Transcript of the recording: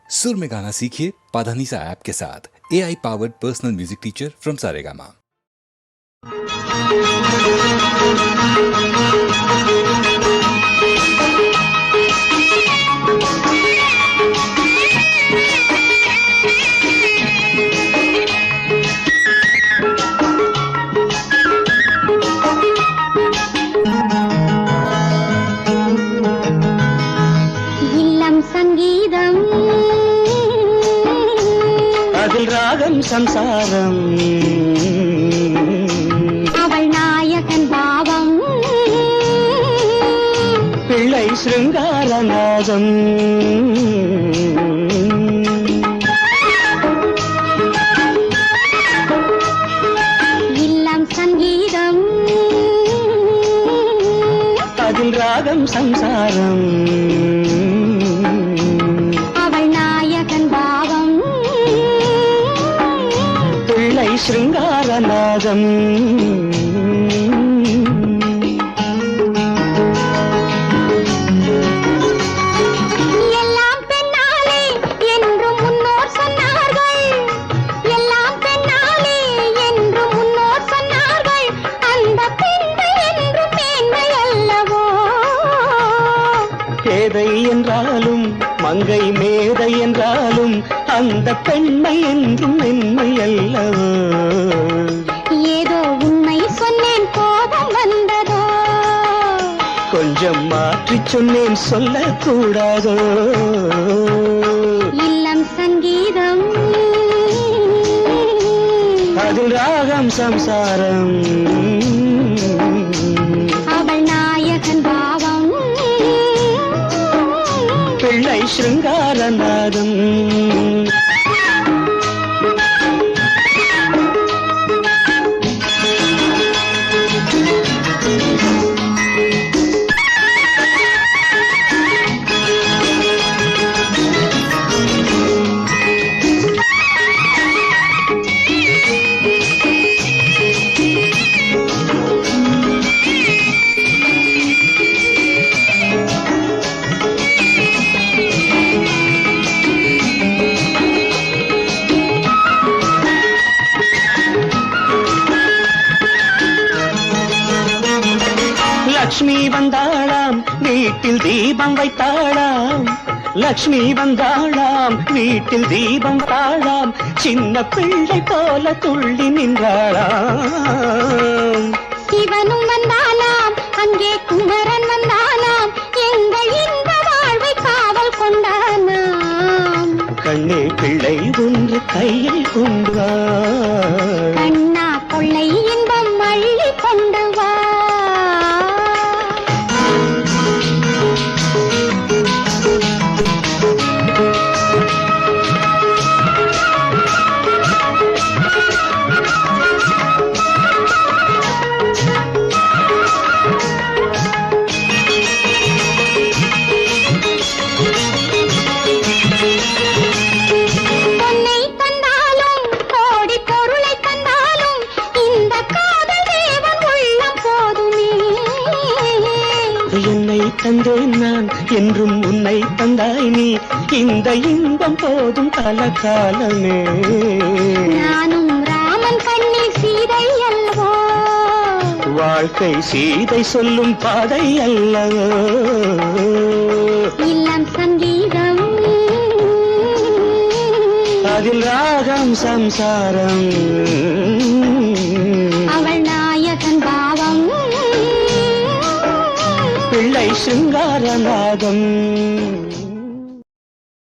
सुर में गाना सीखिए पाधानीसा ऐप के साथ। AI powered personal music teacher from Saregama. சங்கீதம் அதில் ராகம் சம்சாரம் அவள் நாயகன் பாவம் பிள்ளை சிருங்காரநாதம் இல்லம் சங்கீதம் அதில் ராகம் சம்சாரம் ஸ்ருங்காரநாதம் எல்லாம் பெண்ணாலே என்று முன்னோர் சொன்னார்கள். எல்லாம் பெண்ணாலே என்று முன்னோர் சொன்னார்கள். அந்த பெண்மை என்று மேன்மை அல்லவோ? பேதை என்றாலும் மங்கை மேதை என்றாலும் அந்த பெண்மை என்றும் மென்மை அல்லவோ? ஏதோ உண்மை சொன்னேன், கோபம் வந்ததோ? கொஞ்சம் மாற்றிச் சொன்னேன், சொல்லக்கூடாதோ? இல்லம் சங்கீதம் அதில் ராகம் சம்சாரம் அவள் நாயகன் பாவம் பிள்ளை ஸ்ருங்காரநாதம். லக்ஷ்மி வந்தாளாம், வீட்டில் தீபம் வைத்தாளாம். லக்ஷ்மி வந்தாளாம், வீட்டில் தீபம் வைத்தாளாம். சின்ன பிள்ளை போல துள்ளி நின்றாளாம். சிவனும் வந்தாளாம், அங்கே குமரன் வந்தாளாம். எங்கள் இன்ப வாழ்வை காவல் கொண்டானாம். கண்ணே பிள்ளை ஒன்று கையில் கொண்டு வா, கண்ணா கொள்ளை இன்பம் அள்ளி கொண்டு வா. என்னை தந்தேன் நான், என்றும் உன்னை தந்தாய் நீ. இந்த இன்பம் போதும் பல காலமே. நானும் ராமன் கண்ணில் சீதை அல்லவோ? வாழ்க்கை சீதை சொல்லும் பாதை அல்லவோ? இல்லம் சங்கீதம் அதில் ராகம் சம்சாரம் அவள் நாயகன் பாவம் பிள்ளை சிருங்காரநாதம்.